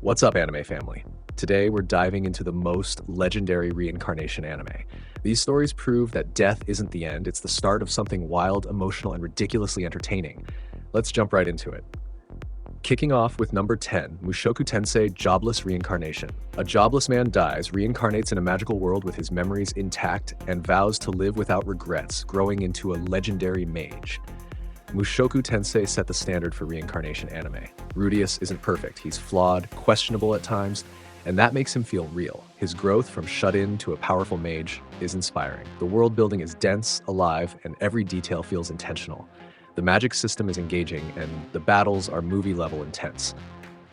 What's up, anime family? Today we're diving into the most legendary reincarnation anime. These stories prove that death isn't the end, it's the start of something wild, emotional, and ridiculously entertaining. Let's jump right into it. Kicking off with number 10, Mushoku Tensei Jobless Reincarnation. A jobless man dies, reincarnates in a magical world with his memories intact, and vows to live without regrets, growing into a legendary mage. Mushoku Tensei set the standard for reincarnation anime. Rudius isn't perfect, he's flawed, questionable at times, and that makes him feel real. His growth from shut-in to a powerful mage is inspiring. The world building is dense, alive, and every detail feels intentional. The magic system is engaging, and the battles are movie-level intense.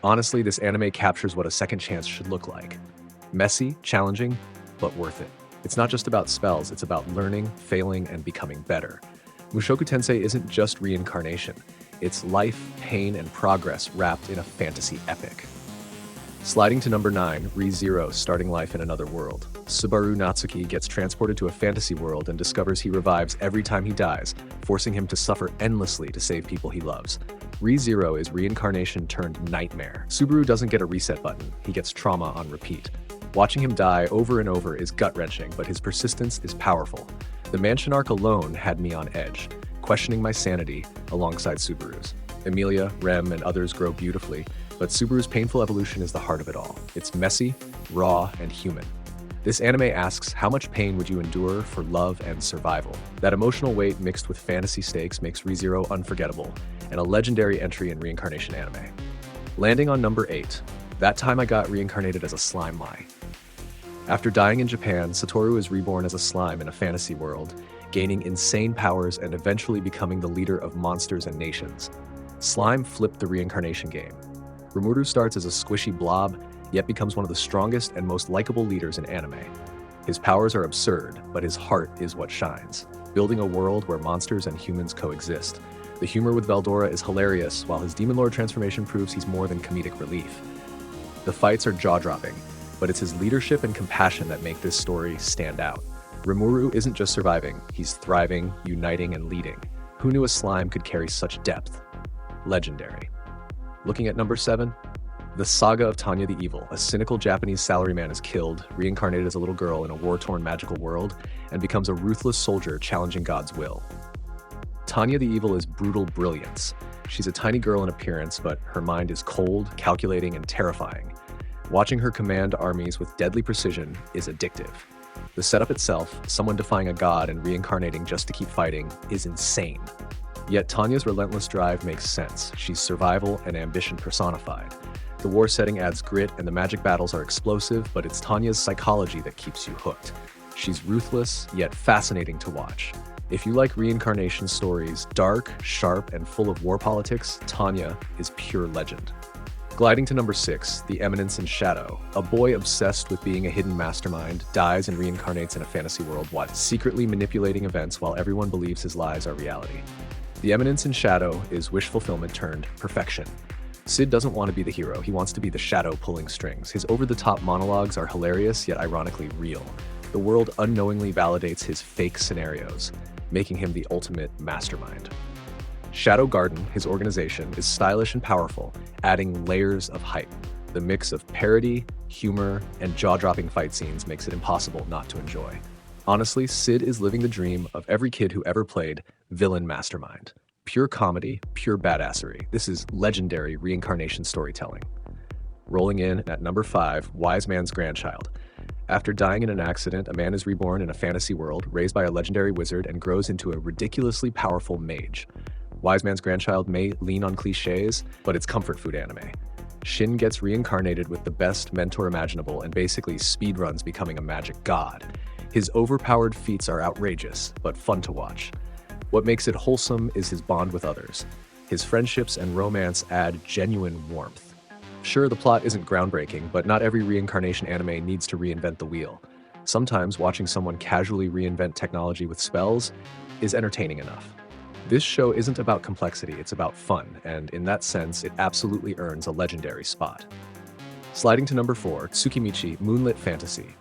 Honestly, this anime captures what a second chance should look like. Messy, challenging, but worth it. It's not just about spells, it's about learning, failing, and becoming better. Mushoku Tensei isn't just reincarnation. It's life, pain, and progress wrapped in a fantasy epic. Sliding to number 9, ReZero, Starting Life in Another World. Subaru Natsuki gets transported to a fantasy world and discovers he revives every time he dies, forcing him to suffer endlessly to save people he loves. ReZero is reincarnation turned nightmare. Subaru doesn't get a reset button, he gets trauma on repeat. Watching him die over and over is gut-wrenching, but his persistence is powerful. The mansion arc alone had me on edge, questioning my sanity alongside Subaru's. Emilia, Rem, and others grow beautifully, but Subaru's painful evolution is the heart of it all. It's messy, raw, and human. This anime asks, how much pain would you endure for love and survival? That emotional weight mixed with fantasy stakes makes ReZero unforgettable, and a legendary entry in reincarnation anime. Landing on number 8, That Time I Got Reincarnated as a Slime Mai. After dying in Japan, Satoru is reborn as a slime in a fantasy world, gaining insane powers and eventually becoming the leader of monsters and nations. Slime flipped the reincarnation game. Rimuru starts as a squishy blob, yet becomes one of the strongest and most likable leaders in anime. His powers are absurd, but his heart is what shines, building a world where monsters and humans coexist. The humor with Veldora is hilarious, while his Demon Lord transformation proves he's more than comedic relief. The fights are jaw-dropping, but it's his leadership and compassion that make this story stand out. Rimuru isn't just surviving, he's thriving, uniting, and leading. Who knew a slime could carry such depth? Legendary. Looking at number 7, the Saga of Tanya the Evil. A cynical Japanese salaryman is killed, reincarnated as a little girl in a war-torn magical world, and becomes a ruthless soldier challenging God's will. Tanya the Evil is brutal brilliance. She's a tiny girl in appearance, but her mind is cold, calculating, and terrifying. Watching her command armies with deadly precision is addictive. The setup itself, someone defying a god and reincarnating just to keep fighting, is insane. Yet Tanya's relentless drive makes sense. She's survival and ambition personified. The war setting adds grit and the magic battles are explosive, but it's Tanya's psychology that keeps you hooked. She's ruthless, yet fascinating to watch. If you like reincarnation stories, dark, sharp, and full of war politics, Tanya is pure legend. Gliding to number 6, The Eminence in Shadow. A boy obsessed with being a hidden mastermind dies and reincarnates in a fantasy world, secretly manipulating events while everyone believes his lies are reality. The Eminence in Shadow is wish fulfillment turned perfection. Sid doesn't want to be the hero, he wants to be the shadow pulling strings. His over-the-top monologues are hilarious, yet ironically real. The world unknowingly validates his fake scenarios, making him the ultimate mastermind. Shadow Garden, his organization, is stylish and powerful, adding layers of hype. The mix of parody, humor, and jaw-dropping fight scenes makes it impossible not to enjoy. Honestly, Sid is living the dream of every kid who ever played Villain Mastermind. Pure comedy, pure badassery. This is legendary reincarnation storytelling. Rolling in at number 5, Wise Man's Grandchild. After dying in an accident, a man is reborn in a fantasy world, raised by a legendary wizard, and grows into a ridiculously powerful mage. Wise Man's Grandchild may lean on cliches, but it's comfort food anime. Shin gets reincarnated with the best mentor imaginable and basically speedruns becoming a magic god. His overpowered feats are outrageous, but fun to watch. What makes it wholesome is his bond with others. His friendships and romance add genuine warmth. Sure, the plot isn't groundbreaking, but not every reincarnation anime needs to reinvent the wheel. Sometimes watching someone casually reinvent technology with spells is entertaining enough. This show isn't about complexity, it's about fun, and in that sense, it absolutely earns a legendary spot. Sliding to number 4, Tsukimichi Moonlit Fantasy.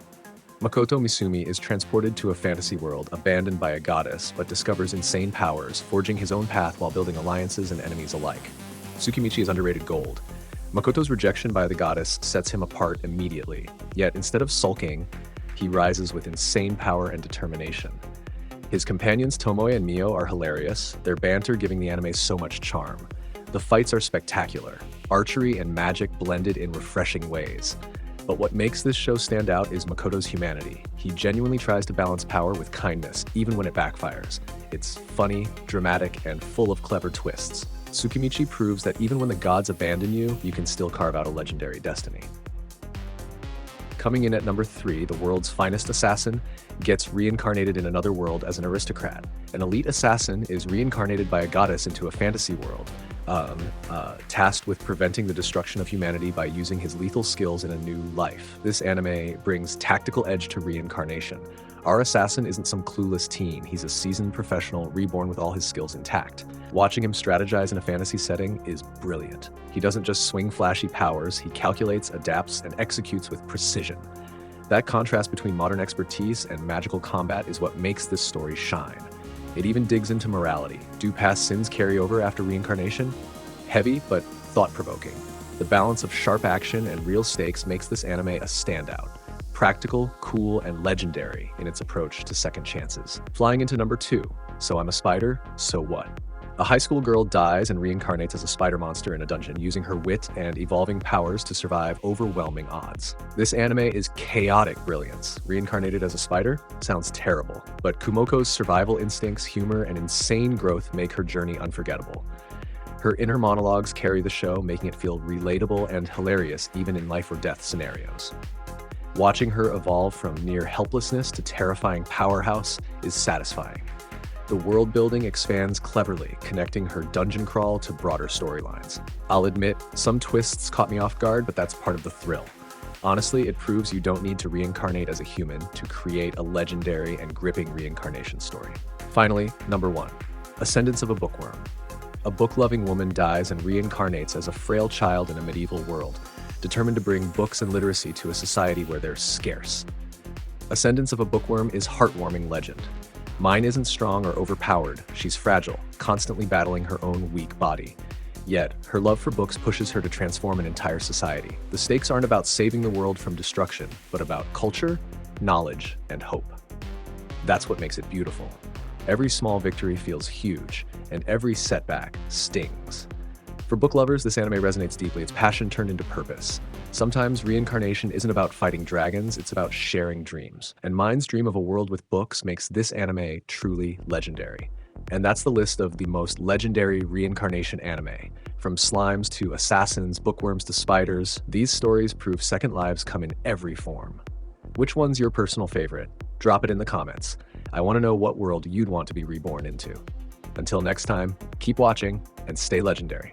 Makoto Misumi is transported to a fantasy world abandoned by a goddess, but discovers insane powers, forging his own path while building alliances and enemies alike. Tsukimichi is underrated gold. Makoto's rejection by the goddess sets him apart immediately, yet instead of sulking, he rises with insane power and determination. His companions Tomoe and Mio are hilarious, their banter giving the anime so much charm. The fights are spectacular, archery and magic blended in refreshing ways. But what makes this show stand out is Makoto's humanity. He genuinely tries to balance power with kindness, even when it backfires. It's funny, dramatic, and full of clever twists. Tsukimichi proves that even when the gods abandon you, you can still carve out a legendary destiny. Coming in at number 3, the world's finest assassin gets reincarnated in another world as an aristocrat. An elite assassin is reincarnated by a goddess into a fantasy world, tasked with preventing the destruction of humanity by using his lethal skills in a new life. This anime brings tactical edge to reincarnation. Our assassin isn't some clueless teen, he's a seasoned professional reborn with all his skills intact. Watching him strategize in a fantasy setting is brilliant. He doesn't just swing flashy powers, he calculates, adapts, and executes with precision. That contrast between modern expertise and magical combat is what makes this story shine. It even digs into morality. Do past sins carry over after reincarnation? Heavy, but thought-provoking. The balance of sharp action and real stakes makes this anime a standout. Practical, cool, and legendary in its approach to second chances. Flying into number 2, So I'm a Spider, So What? A high school girl dies and reincarnates as a spider monster in a dungeon, using her wit and evolving powers to survive overwhelming odds. This anime is chaotic brilliance. Reincarnated as a spider? Sounds terrible. But Kumoko's survival instincts, humor, and insane growth make her journey unforgettable. Her inner monologues carry the show, making it feel relatable and hilarious even in life or death scenarios. Watching her evolve from near helplessness to terrifying powerhouse is satisfying. The world building expands cleverly, connecting her dungeon crawl to broader storylines. I'll admit, some twists caught me off guard, but that's part of the thrill. Honestly, it proves you don't need to reincarnate as a human to create a legendary and gripping reincarnation story. Finally, number 1, Ascendance of a Bookworm. A book-loving woman dies and reincarnates as a frail child in a medieval world, determined to bring books and literacy to a society where they're scarce. Ascendance of a Bookworm is heartwarming legend. Mine isn't strong or overpowered, she's fragile, constantly battling her own weak body. Yet, her love for books pushes her to transform an entire society. The stakes aren't about saving the world from destruction, but about culture, knowledge, and hope. That's what makes it beautiful. Every small victory feels huge, and every setback stings. For book lovers, this anime resonates deeply. It's passion turned into purpose. Sometimes reincarnation isn't about fighting dragons, it's about sharing dreams. And Mine's dream of a world with books makes this anime truly legendary. And that's the list of the most legendary reincarnation anime. From slimes to assassins, bookworms to spiders, these stories prove second lives come in every form. Which one's your personal favorite? Drop it in the comments. I want to know what world you'd want to be reborn into. Until next time, keep watching and stay legendary.